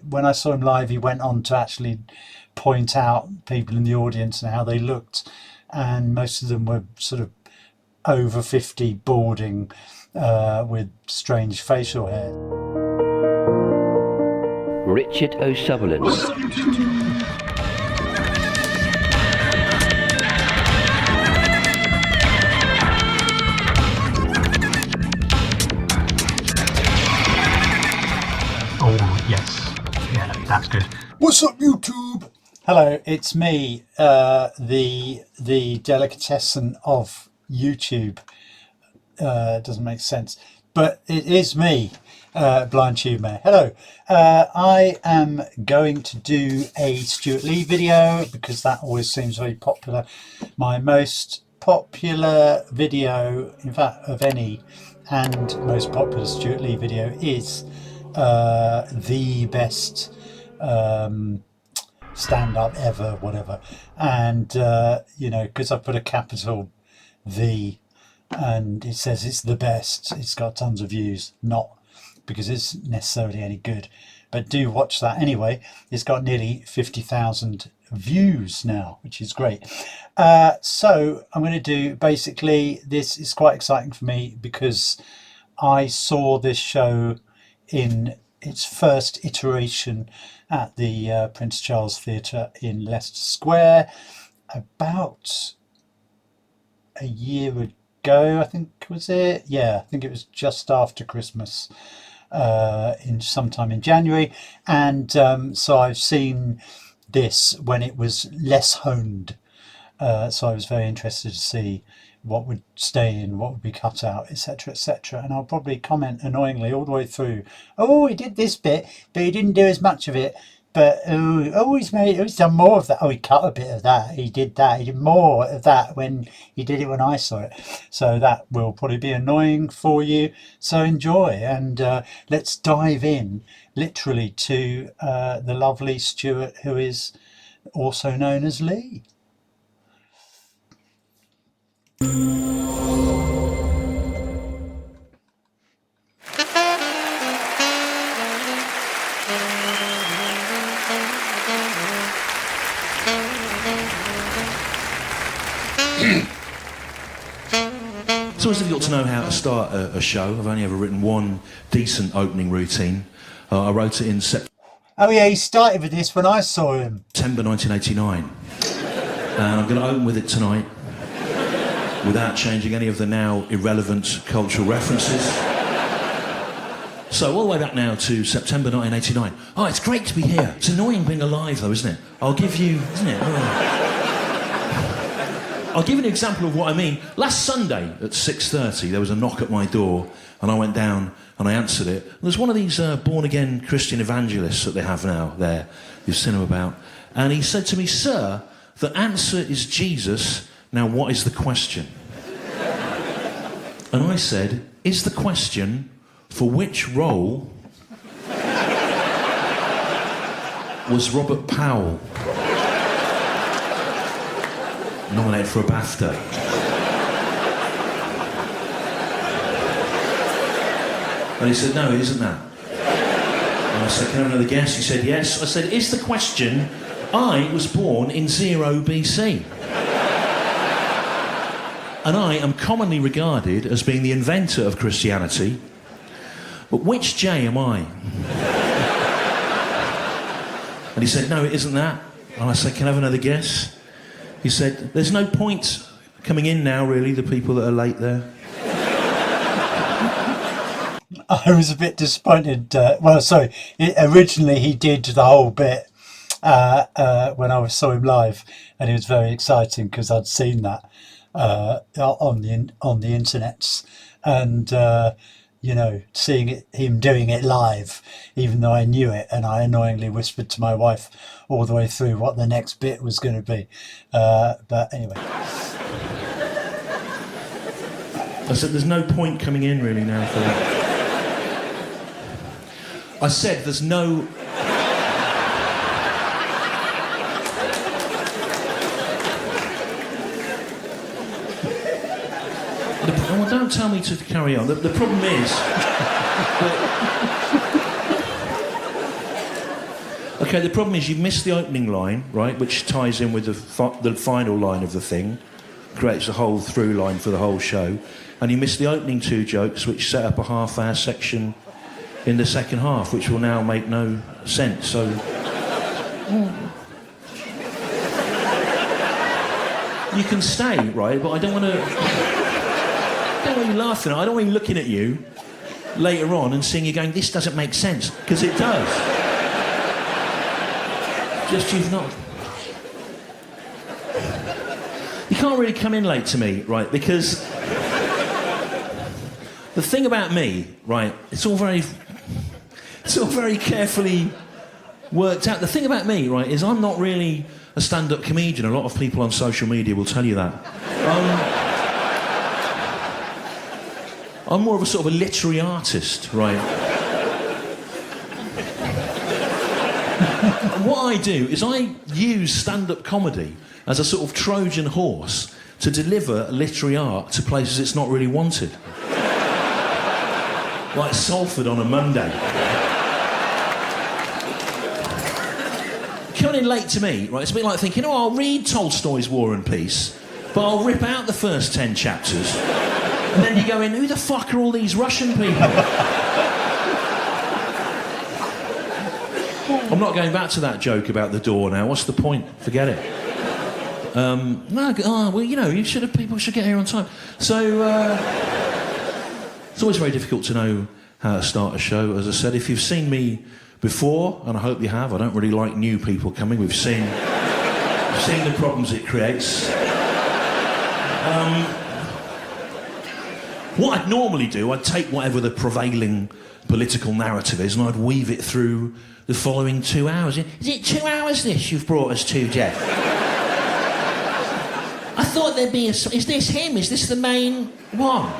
when I saw him live, he went on to actually point out people in the audience and how they looked, and most of them were sort of over 50, balding, with strange facial hair. Richard O'Sutherland. Oh, yes. Yeah, that's good. What's up, YouTube? Hello, it's me, the delicatessen of YouTube. Doesn't make sense, but it is me, Blind Tube Mayor. Hello. I am going to do a Stewart Lee video because that always seems very popular. My most popular video, in fact, of any, and most popular Stewart Lee video is the best stand-up ever, whatever. And you know, because I put a capital V and it says it's the best, it's got tons of views, not because it's necessarily any good, but do watch that anyway. It's got nearly 50,000 views now, which is great. So I'm going to do, basically, this is quite exciting for me because I saw this show in its first iteration at the Prince Charles Theatre in Leicester Square about a year ago, I think, was it? Yeah, I think it was just after Christmas, in sometime in January. And so I've seen this when it was less honed. So I was very interested to see what would stay in, what would be cut out, etc., etc. And I'll probably comment annoyingly all the way through. Oh, he did this bit, but he didn't do as much of it. But he's done more of that. Oh, he cut a bit of that. He did that. He did more of that when he did it when I saw it. So that will probably be annoying for you. So enjoy, and let's dive in literally to the lovely Stewart, who is also known as Lee. It's always difficult to know how to start a show. I've only ever written one decent opening routine. I wrote it in Sept. Oh yeah, he started with this when I saw him. September 1989. And I'm going to open with it tonight without changing any of the now irrelevant cultural references. So all the way back now to September 1989. Oh, it's great to be here. It's annoying being alive though, isn't it? I'll give you, isn't it? Oh. I'll give you an example of what I mean. Last Sunday at 6:30, there was a knock at my door, and I went down and I answered it. And there's one of these born-again Christian evangelists that they have now there, you've seen him about. And he said to me, "Sir, the answer is Jesus. Now what is the question?" And I said, "Is the question for which role was Robert Powell nominated for a BAFTA?" And he said, "No, it isn't that." And I said, "Can I have another guess?" He said, "Yes." I said, "Is the question, I was born in 0 BC. And I am commonly regarded as being the inventor of Christianity. But which J am I?" And he said, "No, it isn't that." And I said, "Can I have another guess?" He said, "There's no point coming in now, really, the people that are late there." I was a bit disappointed. Originally he did the whole bit when I saw him live, and it was very exciting because I'd seen that on the internets, and you know, seeing him doing it live, even though I knew it, and I annoyingly whispered to my wife all the way through what the next bit was going to be. But anyway. I said, "There's no point coming in really now for that." I said, "There's no..." Well, don't tell me to carry on. The problem is... Okay, the problem is you've missed the opening line, right, which ties in with the final line of the thing, creates a whole through line for the whole show, and you missed the opening 2 jokes, which set up a half-hour section in the second half, which will now make no sense. So, you can stay, right? But I don't want to. I don't want you laughing. I don't want you looking at you later on and seeing you going, "This doesn't make sense," because it does. Just you've not. You can't really come in late to me, right? Because the thing about me, right? It's all very carefully worked out. The thing about me, right, is I'm not really a stand-up comedian. A lot of people on social media will tell you that. I'm more of a sort of a literary artist, right? And what I do is I use stand-up comedy as a sort of Trojan horse to deliver literary art to places it's not really wanted. Like Salford on a Monday. Coming in late to me, right, it's a bit like thinking, oh, I'll read Tolstoy's War and Peace, but I'll rip out the first 10 chapters. And then you go in, who the fuck are all these Russian people? I'm not going back to that joke about the door now. What's the point? Forget it. Well, you know, people should get here on time. So, it's always very difficult to know how to start a show. As I said, if you've seen me before, and I hope you have, I don't really like new people coming. We've seen the problems it creates. What I'd normally do, I'd take whatever the prevailing political narrative is and I'd weave it through the following 2 hours. Is it 2 hours this you've brought us to, Jeff? I thought there'd be is this him? Is this the main one?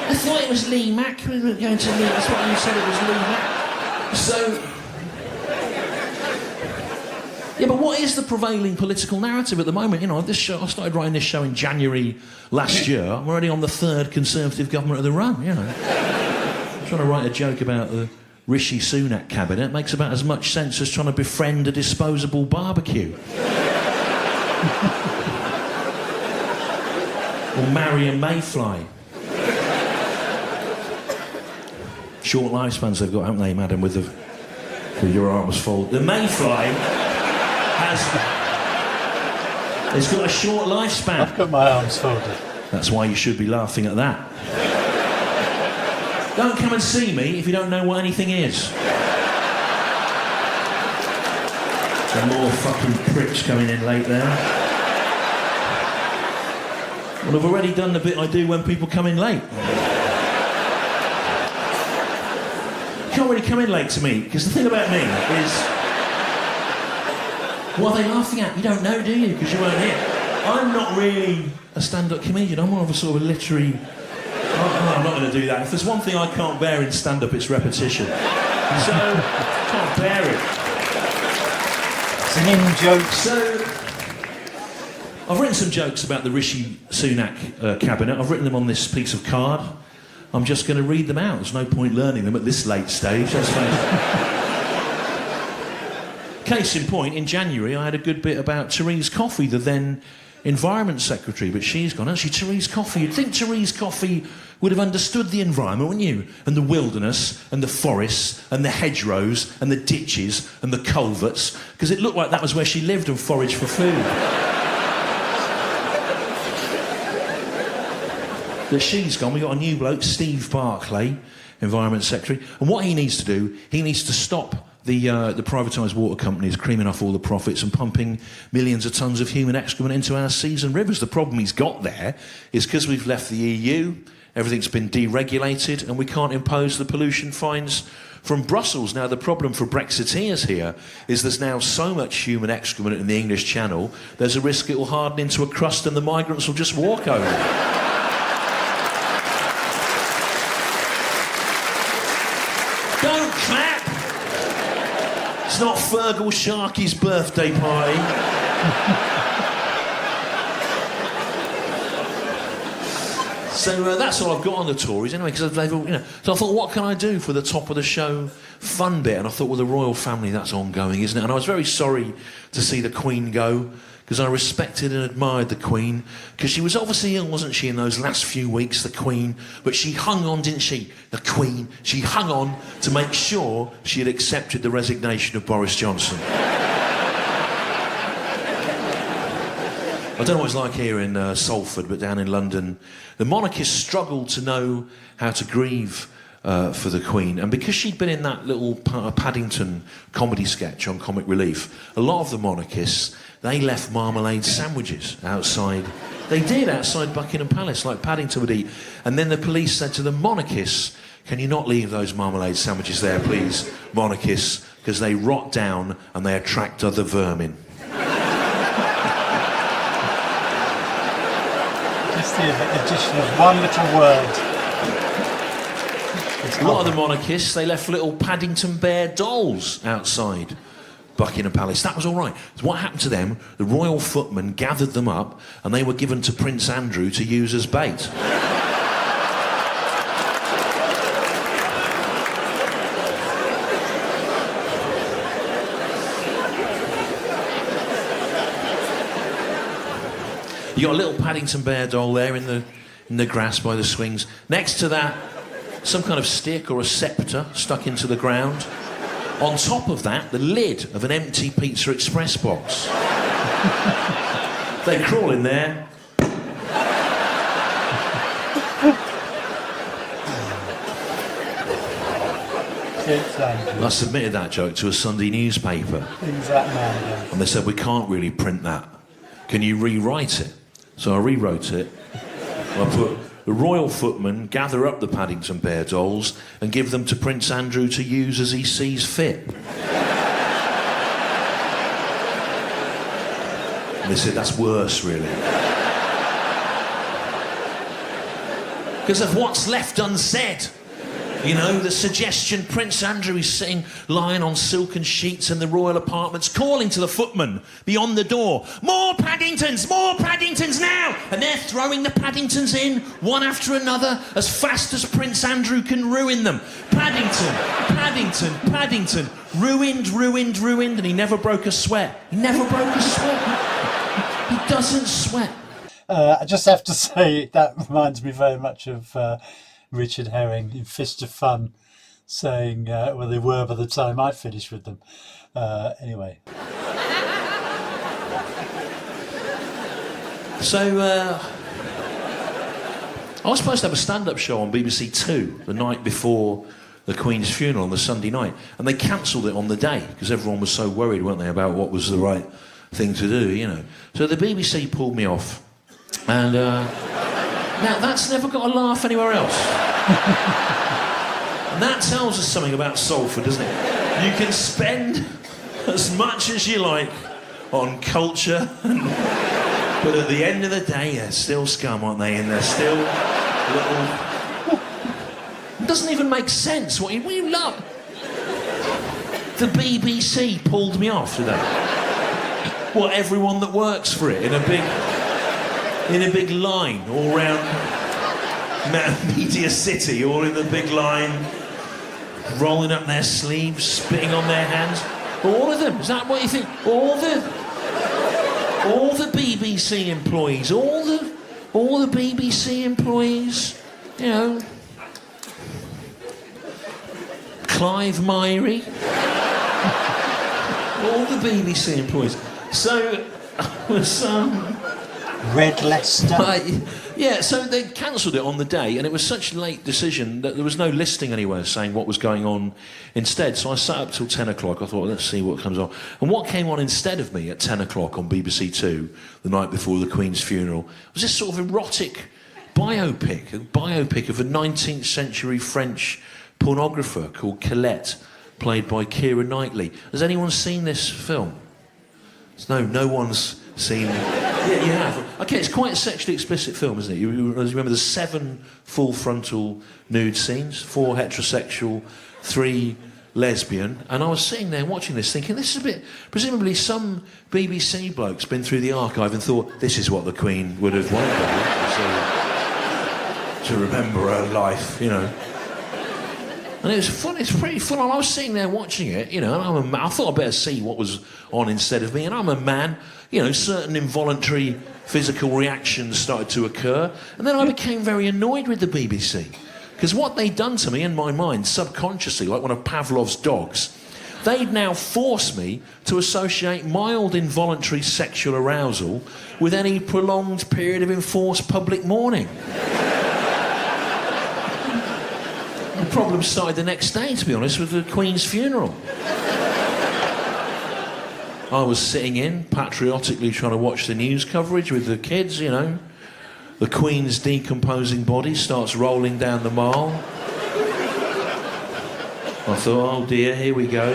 I thought it was Lee Mack. We were going to Lee. That's what you said, it was Lee Mack. So... Yeah, but what is the prevailing political narrative at the moment? You know, this show, I started writing this show in January last year. I'm already on the 3rd Conservative government of the run, you know. I'm trying to write a joke about the Rishi Sunak cabinet. It makes about as much sense as trying to befriend a disposable barbecue. Or marry a mayfly. Short lifespans they've got, haven't they, madam, with your arms folded. The mayfly it's got a short lifespan. I've got my arms folded. That's why you should be laughing at that. Don't come and see me if you don't know what anything is. Some more fucking pricks coming in late there. Well, I've already done the bit I do when people come in late. You can't really come in late to me, because the thing about me is... What are they laughing at? You don't know, do you? Because you weren't here. I'm not really a stand-up comedian. I'm more of a sort of a literary... I'm not going to do that. If there's one thing I can't bear in stand-up, it's repetition. So, I can't bear it. Singing jokes. So, I've written some jokes about the Rishi Sunak cabinet. I've written them on this piece of card. I'm just going to read them out. There's no point learning them at this late stage. That's fine. Case in point, in January, I had a good bit about Therese Coffey, the then Environment Secretary, but she's gone. Actually, Therese Coffey, you'd think Therese Coffey would have understood the environment, wouldn't you? And the wilderness, and the forests, and the hedgerows, and the ditches, and the culverts, because it looked like that was where she lived and foraged for food. But she's gone. We've got a new bloke, Steve Barclay, Environment Secretary, and what he needs to do, he needs to stop the privatised water companies creaming off all the profits and pumping millions of tonnes of human excrement into our seas and rivers. The problem he's got there is because we've left the EU, everything's been deregulated, and we can't impose the pollution fines from Brussels. Now, the problem for Brexiteers here is there's now so much human excrement in the English Channel, there's a risk it will harden into a crust and the migrants will just walk over it. Don't clap! It's not Fergal Sharkey's birthday party. So that's all I've got on the Tories anyway, because they've all, So I thought, what can I do for the top of the show fun bit? And I thought, well, the royal family, that's ongoing, isn't it? And I was very sorry to see the Queen go, because I respected and admired the Queen, because she was obviously ill, wasn't she, in those last few weeks, the Queen, but she hung on, didn't she? The Queen, she hung on to make sure she had accepted the resignation of Boris Johnson. I don't know what it's like here in Salford, but down in London, the monarchists struggled to know how to grieve for the Queen. And because she'd been in that little Paddington comedy sketch on Comic Relief, a lot of the monarchists, they left marmalade sandwiches outside. They did, outside Buckingham Palace, like Paddington would eat. And then the police said to the monarchists, can you not leave those marmalade sandwiches there, please, monarchists, because they rot down and they attract other vermin. Just the addition of one little word. A lot of the monarchists, they left little Paddington Bear dolls outside Buckingham Palace. That was all right. So what happened to them, the royal footmen gathered them up and they were given to Prince Andrew to use as bait. You got a little Paddington Bear doll there in the grass by the swings. Next to that, some kind of stick or a sceptre stuck into the ground. On top of that, the lid of an empty Pizza Express box. They crawl in there. I submitted that joke to a Sunday newspaper. And they said, we can't really print that. Can you rewrite it? So I rewrote it. I put, the royal footmen gather up the Paddington Bear dolls and give them to Prince Andrew to use as he sees fit. And they said, that's worse, really. Because of what's left unsaid. You know, the suggestion Prince Andrew is sitting, lying on silken sheets in the royal apartments, calling to the footman beyond the door, more Paddingtons now! And they're throwing the Paddingtons in, one after another, as fast as Prince Andrew can ruin them. Paddington, ruined, and he never broke a sweat. He doesn't sweat. I just have to say, that reminds me very much of Richard Herring in Fist of Fun saying, well, they were by the time I finished with them. Anyway. So, I was supposed to have a stand-up show on BBC Two the night before the Queen's funeral on the Sunday night, and they cancelled it on the day because everyone was so worried, weren't they, about what was the right thing to do, you know. So the BBC pulled me off, and now that's never got a laugh anywhere else. And that tells us something about Salford, doesn't it? You can spend as much as you like on culture, but at the end of the day, they're still scum, aren't they? And they're still little... It doesn't even make sense what you love. The BBC pulled me off today. Well, everyone that works for it in a big line all round Media City, all in the big line, rolling up their sleeves, spitting on their hands. All of them. Is that what you think? All the BBC employees, all the BBC employees, you know, Clive Myrie, all the BBC employees. So I was Red Leicester. Yeah, so they cancelled it on the day, and it was such a late decision that there was no listing anywhere saying what was going on instead. So I sat up till 10 o'clock. I thought, let's see what comes on. And what came on instead of me at 10 o'clock on BBC Two the night before the Queen's funeral was this sort of erotic biopic, a biopic of a 19th century French pornographer called Colette, played by Keira Knightley. Has anyone seen this film? No one's seen... Yeah, you have. Okay, it's quite a sexually explicit film, isn't it? You remember there's 7 full frontal nude scenes, 4 heterosexual, 3 lesbian, and I was sitting there watching this thinking, this is a bit... Presumably some BBC bloke's been through the archive and thought, this is what the Queen would have wanted. to remember her life, you know. And it was fun. It's pretty fun. I was sitting there watching it, you know, and I thought I'd better see what was on instead of me. And I'm a man, you know, certain involuntary physical reactions started to occur. And then I became very annoyed with the BBC. Because what they'd done to me in my mind, subconsciously, like one of Pavlov's dogs, they'd now forced me to associate mild involuntary sexual arousal with any prolonged period of enforced public mourning. The problem started the next day, to be honest, with the Queen's funeral. I was sitting in, patriotically trying to watch the news coverage with the kids, you know. The Queen's decomposing body starts rolling down the mall. I thought, oh dear, here we go.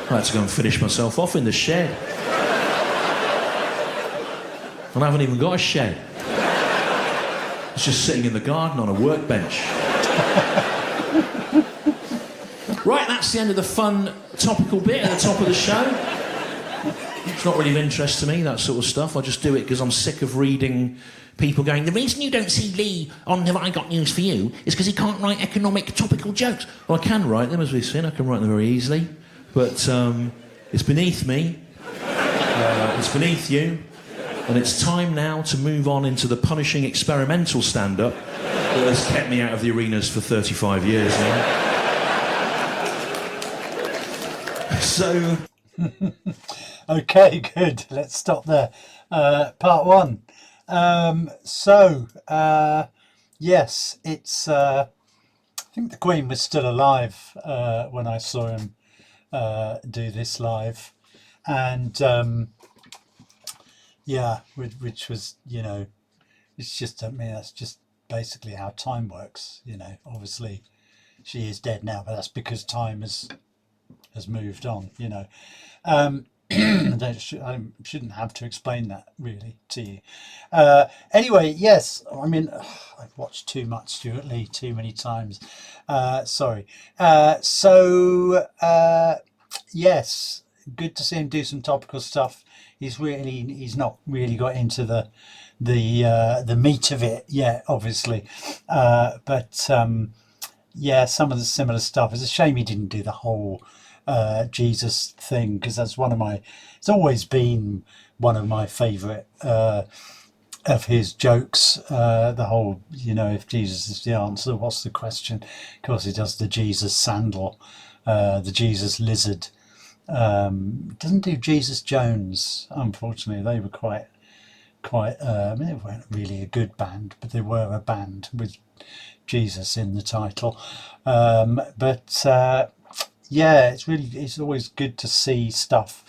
I had to go and finish myself off in the shed. And I haven't even got a shed. It's just sitting in the garden on a workbench. Right, that's the end of the fun, topical bit at the top of the show. It's not really of interest to me, that sort of stuff. I just do it because I'm sick of reading people going, the reason you don't see Lee on Have I Got News For You is because he can't write economic topical jokes. Well, I can write them, as we've seen. I can write them very easily. But it's beneath me. It's beneath you. And it's time now to move on into the punishing experimental stand-up that has kept me out of the arenas for 35 years now. So... Okay, good. Let's stop there. Part one. Yes, it's... I think the Queen was still alive when I saw him do this live. And... yeah, which was, you know, it's just, I mean, that's just basically how time works, you know. Obviously, she is dead now, but that's because time has moved on, you know. I shouldn't have to explain that, really, to you. Anyway, yes, I mean, I've watched too much Stewart Lee too many times. Sorry. Yes, good to see him do some topical stuff. He's not really got into the meat of it yet, obviously, but yeah, some of the similar stuff. It's a shame he didn't do the whole Jesus thing, because that's it's always been one of my favourite of his jokes. The whole, you know, if Jesus is the answer, what's the question? Of course, he does the Jesus sandal, the Jesus lizard. Doesn't do Jesus Jones, unfortunately. They were quite I mean, they weren't really a good band, but they were a band with Jesus in the title. Yeah, it's always good to see stuff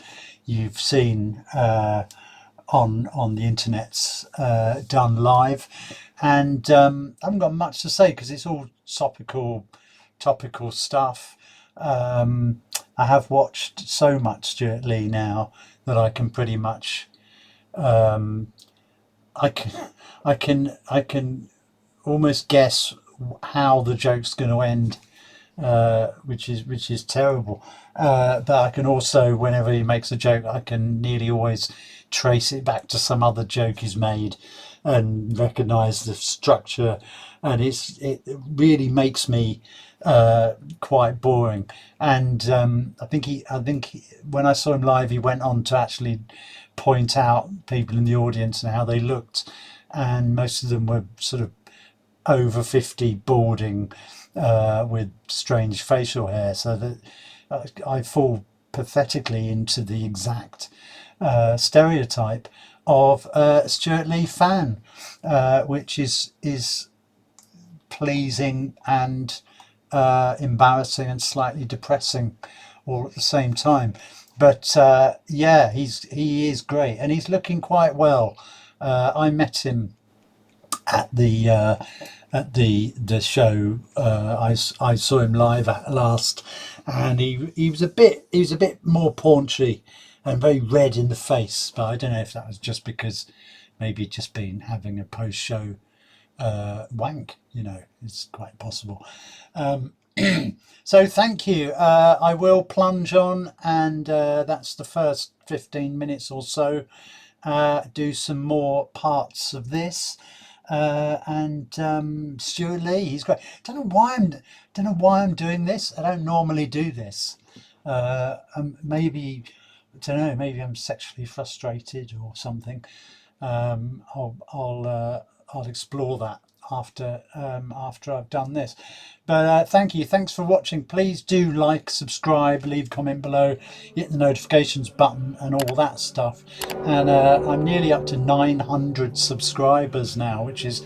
you've seen on the internet's done live, and I haven't got much to say because it's all topical stuff. I have watched so much Stewart Lee now that I can pretty much I can almost guess how the joke's going to end, which is terrible. But I can also, whenever he makes a joke, I can nearly always trace it back to some other joke he's made and recognise the structure, and it really makes me quite boring. And I think when I saw him live, he went on to actually point out people in the audience and how they looked, and most of them were sort of over 50, balding, with strange facial hair, so that I fall pathetically into the exact stereotype of Stewart Lee fan, which is pleasing and embarrassing and slightly depressing all at the same time. But yeah, he is great, and he's looking quite well. I met him at the show. I saw him live at last, and he was a bit more paunchy and very red in the face. But I don't know if that was just because maybe just been having a post show wank. You know, it's quite possible. So thank you. I will plunge on, and that's the first 15 minutes or so. do some more parts of this. And Stewart Lee, he's great. Don't know why I'm doing this. I don't normally do this. Maybe I don't know. Maybe I'm sexually frustrated or something. I'll explore that after I've done this. But thank you. Thanks for watching. Please do like, subscribe, leave a comment below, hit the notifications button and all that stuff. And I'm nearly up to 900 subscribers now, which is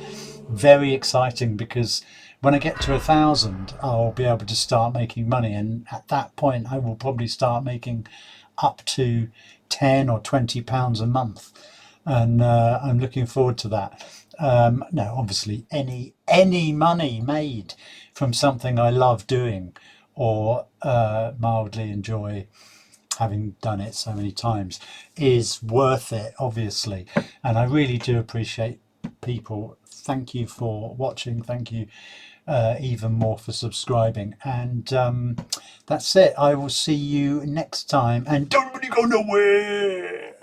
very exciting, because when I get to 1,000, I'll be able to start making money. And at that point, I will probably start making up to 10 or 20 pounds a month. And I'm looking forward to that. No, obviously any money made from something I love doing or mildly enjoy, having done it so many times, is worth it, obviously. And I really do appreciate people. Thank you for watching. Thank you even more for subscribing. And that's it. I will see you next time. And don't really go nowhere.